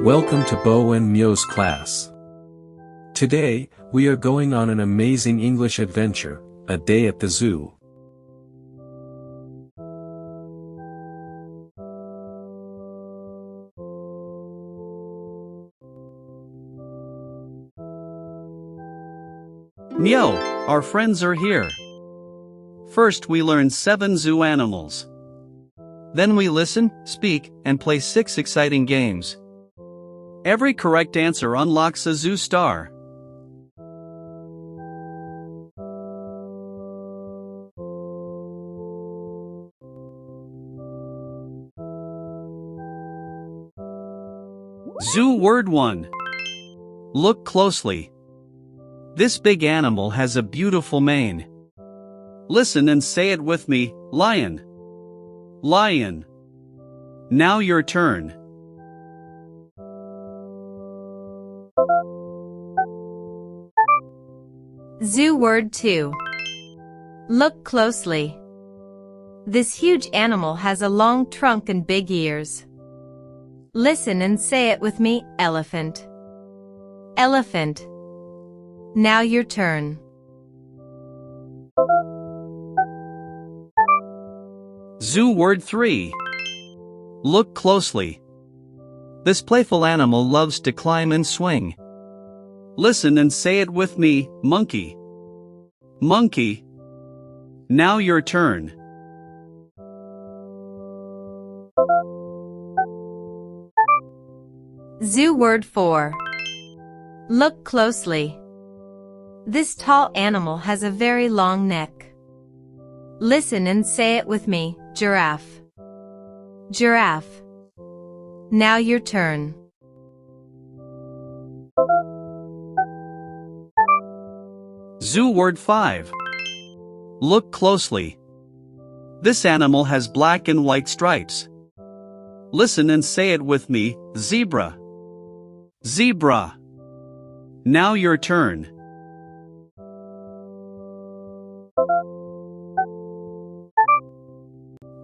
Welcome to Bo and Mio's class. Today, we are going on an amazing English adventure, a day at the zoo. Mio, our friends are here. First we learn 7 zoo animals. Then we listen, speak, and play 6 exciting games. Every correct answer unlocks a zoo star. Zoo word 1. Look closely. This big animal has a beautiful mane. Listen and say it with me, lion. Lion. Now your turn. Zoo word 2. Look closely. This huge animal has a long trunk and big ears. Listen and say it with me, elephant. Elephant. Now your turn. Zoo word 3. Look closely. This playful animal loves to climb and swing. Listen and say it with me, monkey. Monkey. Now your turn. Zoo word 4. Look closely. This tall animal has a very long neck. Listen and say it with me, giraffe. Giraffe. Now your turn. Zoo word 5. Look closely. This animal has black and white stripes. Listen and say it with me, zebra. Zebra. Now your turn.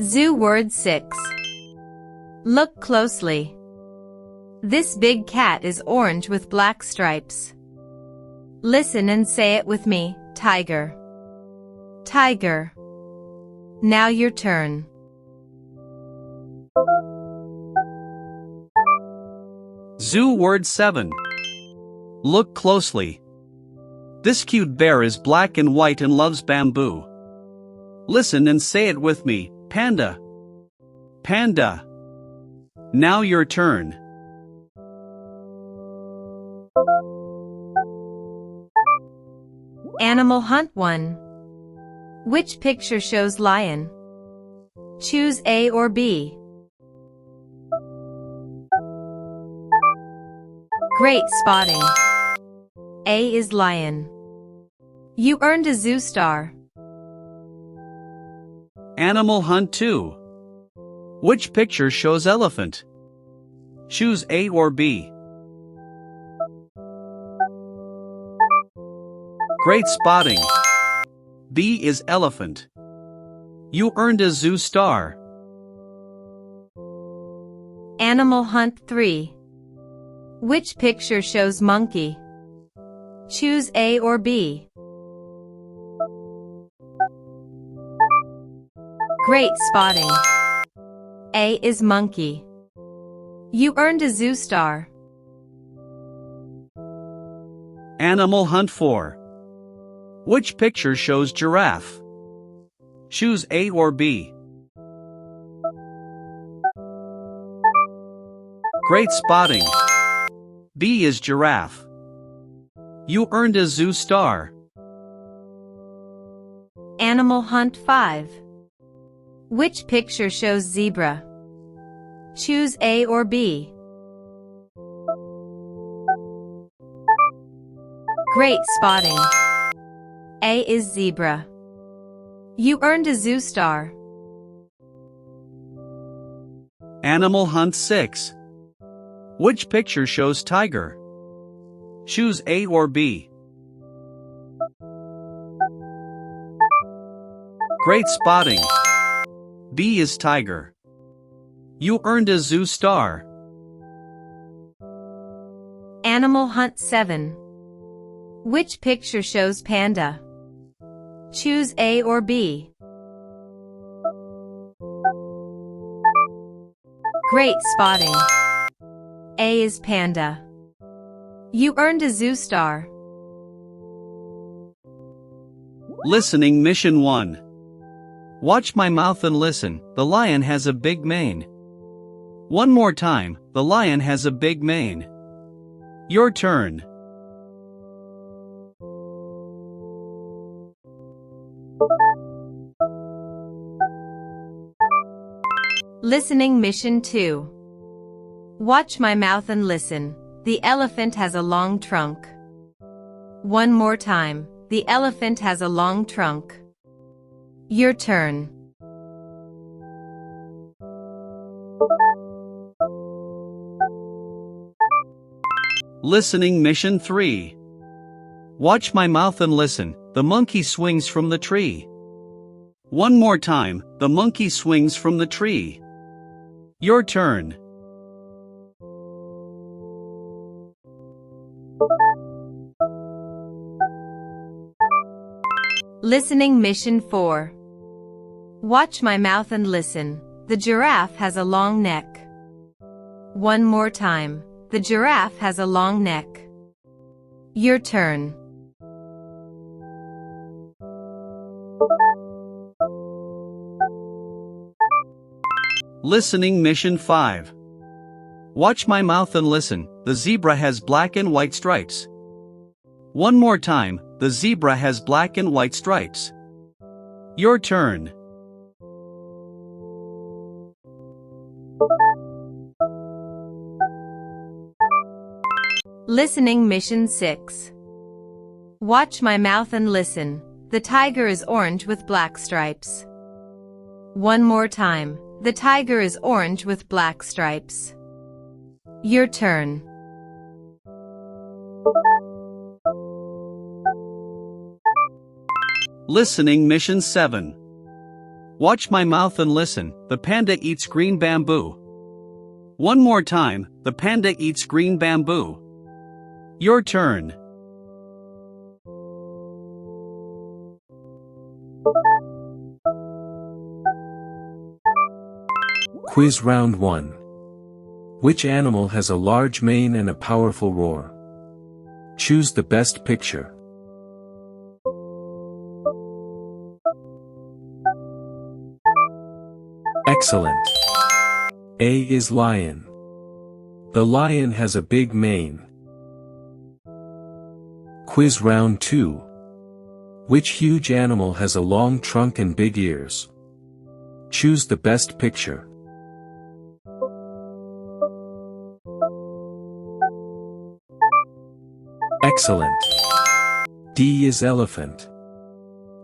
Zoo word 6. Look closely. This big cat is orange with black stripes. Listen and say it with me, tiger. Tiger. Now your turn. Zoo word 7. Look closely. This cute bear is black and white and loves bamboo. Listen and say it with me, panda. Panda. Now your turn. Animal Hunt 1. Which picture shows lion? Choose A or B. Great spotting. A is lion. You earned a zoo star. Animal Hunt 2. Which picture shows elephant? Choose A or B. Great spotting. B is elephant. You earned a zoo star. Animal Hunt 3. Which picture shows monkey? Choose A or B. Great spotting. A is monkey. You earned a zoo star. Animal Hunt 4. Which picture shows giraffe? Choose A or B. Great spotting. B is giraffe. You earned a zoo star. Animal Hunt 5. Which picture shows zebra? Choose A or B. Great spotting. A is zebra. You earned a zoo star. Animal Hunt 6. Which picture shows tiger? Choose A or B. Great spotting. B is tiger. You earned a zoo star. Animal Hunt 7. Which picture shows panda? Choose A or B. Great spotting. A is panda. You earned a zoo star. Listening Mission 1. Watch my mouth and listen, the lion has a big mane. One more time, the lion has a big mane. Your turn. Listening Mission 2. Watch my mouth and listen, the elephant has a long trunk. One more time, the elephant has a long trunk. Your turn. Listening Mission 3. Watch my mouth and listen, the monkey swings from the tree. One more time, the monkey swings from the tree. Your turn. Listening Mission 4. Watch my mouth and listen, the giraffe has a long neck. One more time, the giraffe has a long neck. Your turn. Listening Mission 5. Watch my mouth and listen, the zebra has black and white stripes. One more time, the zebra has black and white stripes. Your turn. Listening Mission 6. Watch my mouth and listen, the tiger is orange with black stripes. One more time, the tiger is orange with black stripes. Your turn. Listening Mission 7. Watch my mouth and listen, the panda eats green bamboo. One more time, the panda eats green bamboo. Your turn. Quiz Round 1. Which animal has a large mane and a powerful roar? Choose the best picture. Excellent. A is lion. The lion has a big mane. Quiz Round 2. Which huge animal has a long trunk and big ears? Choose the best picture. Excellent. D is elephant.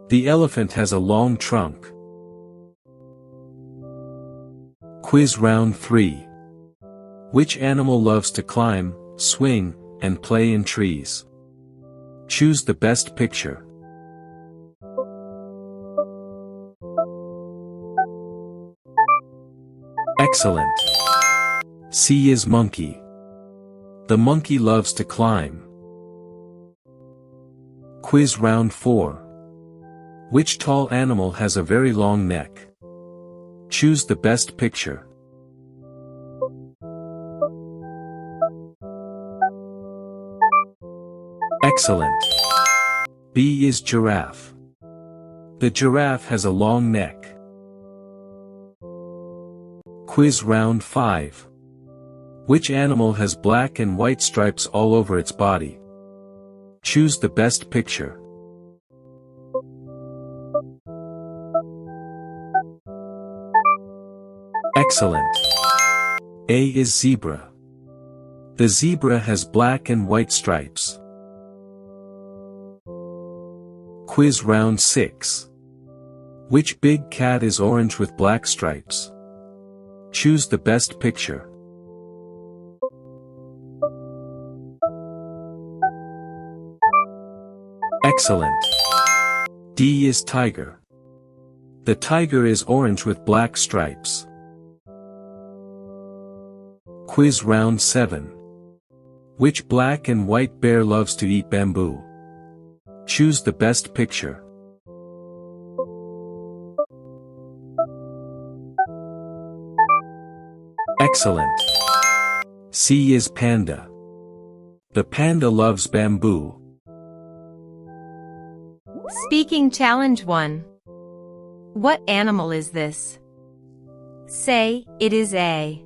The elephant has a long trunk. Quiz Round 3. Which animal loves to climb, swing, and play in trees? Choose the best picture. Excellent. C is monkey. The monkey loves to climb. Quiz Round 4. Which tall animal has a very long neck? Choose the best picture. Excellent. B is giraffe. The giraffe has a long neck. Quiz Round 5. Which animal has black and white stripes all over its body? Choose the best picture. Excellent. A is zebra. The zebra has black and white stripes. Quiz Round 6. Which big cat is orange with black stripes? Choose the best picture. Excellent. D is tiger. The tiger is orange with black stripes. Quiz Round 7. Which black and white bear loves to eat bamboo? Choose the best picture. Excellent. C is panda. The panda loves bamboo. Speaking challenge 1. What animal is this? Say, it is a.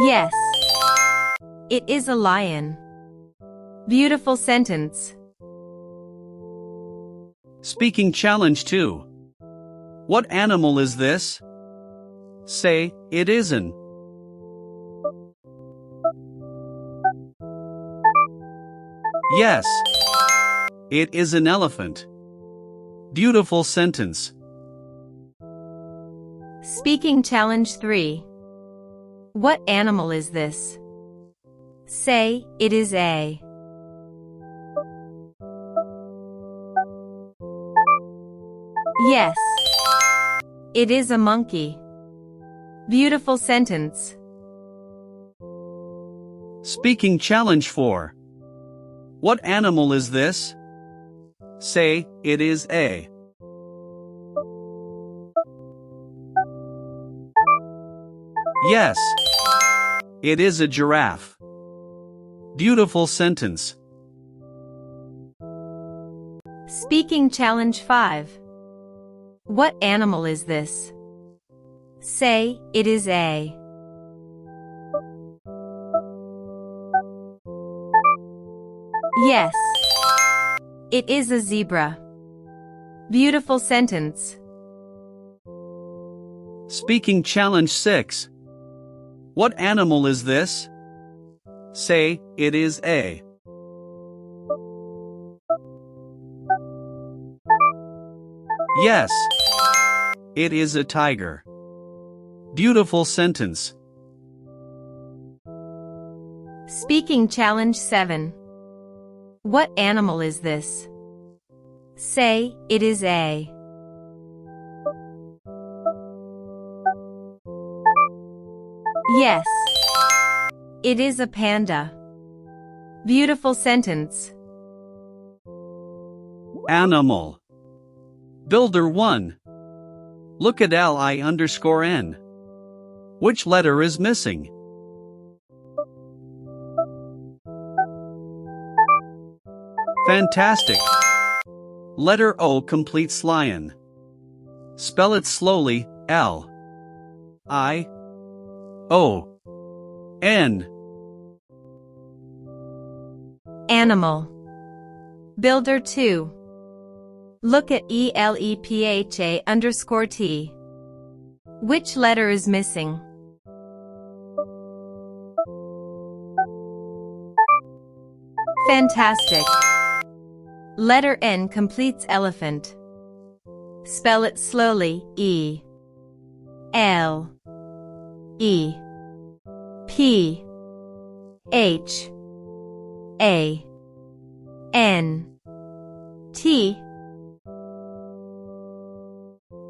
Yes. It is a lion. Beautiful sentence. Speaking challenge 2. What animal is this? Say, it isn't. Yes. It is an elephant. Beautiful sentence. Speaking challenge 3. What animal is this? Say, it is a. Yes. It is a monkey. Beautiful sentence. Speaking challenge 4. What animal is this? Say, it is a. Yes. It is a giraffe. Beautiful sentence. Speaking challenge 5. What animal is this? Say, it is a. Yes. It is a zebra. Beautiful sentence. Speaking challenge 6. What animal is this? Say, it is a. Yes. It is a tiger. Beautiful sentence. Speaking challenge 7. What animal is this? Say, it is a. Yes. It is a panda. Beautiful sentence. Animal. Builder 1. Look at Li_N. Which letter is missing? Fantastic. Letter O completes lion. Spell it slowly, L-I-O-N. Animal. Builder 2. Look at ELEPHA_T. Which letter is missing? Fantastic. Letter N completes elephant. Spell it slowly, E-L-E-P-H-A-N-T.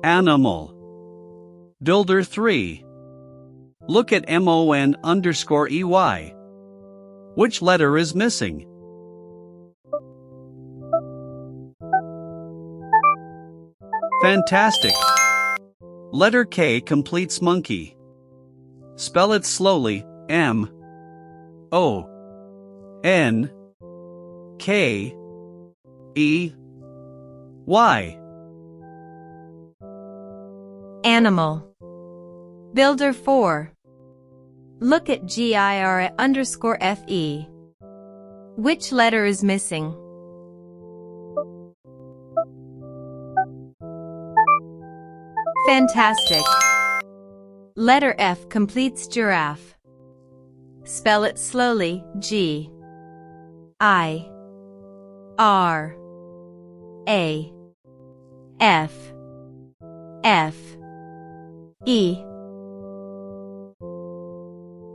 Animal. Builder 3. Look at MON_EY. Which letter is missing? Fantastic. Letter K completes monkey. Spell it slowly, M-O-N-K-E-Y. Animal. Builder 4. Look at GIRA_FE. Which letter is missing? Fantastic. Letter F completes giraffe. Spell it slowly, G-I-R-A-F-F-E.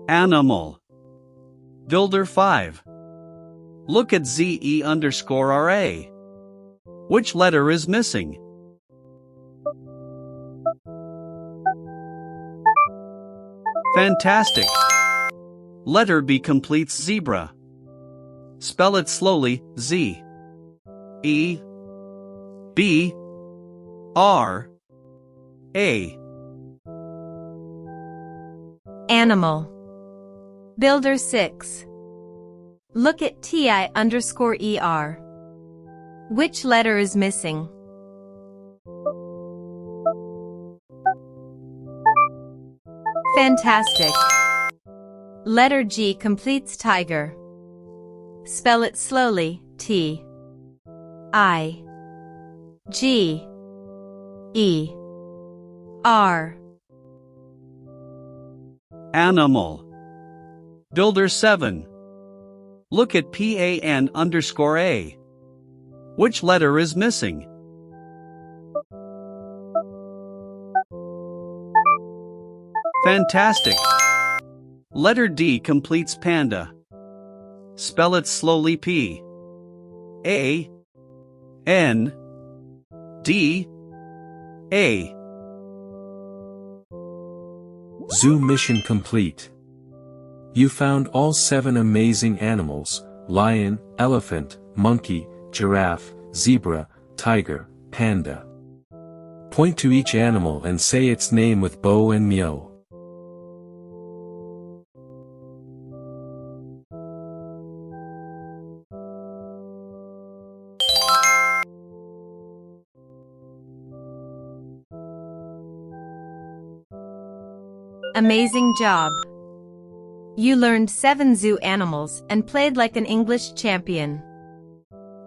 Animal. Builder 5. Look at ZE_RA. Which letter is missing? Fantastic! Letter B completes zebra. Spell it slowly, Z. E. B. R. A. Animal. Builder 6. Look at TI_ER. Which letter is missing? Fantastic! Letter G completes tiger. Spell it slowly, T. I. G. E. R. Animal. Builder 7. Look at PAN_A. Which letter is missing? Fantastic! Letter D completes panda. Spell it slowly, P. A. N. D. A. Zoo mission complete. You found all 7 amazing animals: lion, elephant, monkey, giraffe, zebra, tiger, panda. Point to each animal and say its name with bow and meow. Amazing job! You learned 7 zoo animals and played like an English champion.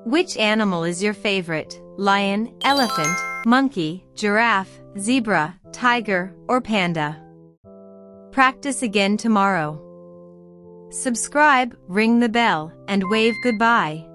Which animal is your favorite? Lion, elephant, monkey, giraffe, zebra, tiger, or panda? Practice again tomorrow. Subscribe, ring the bell, and wave goodbye.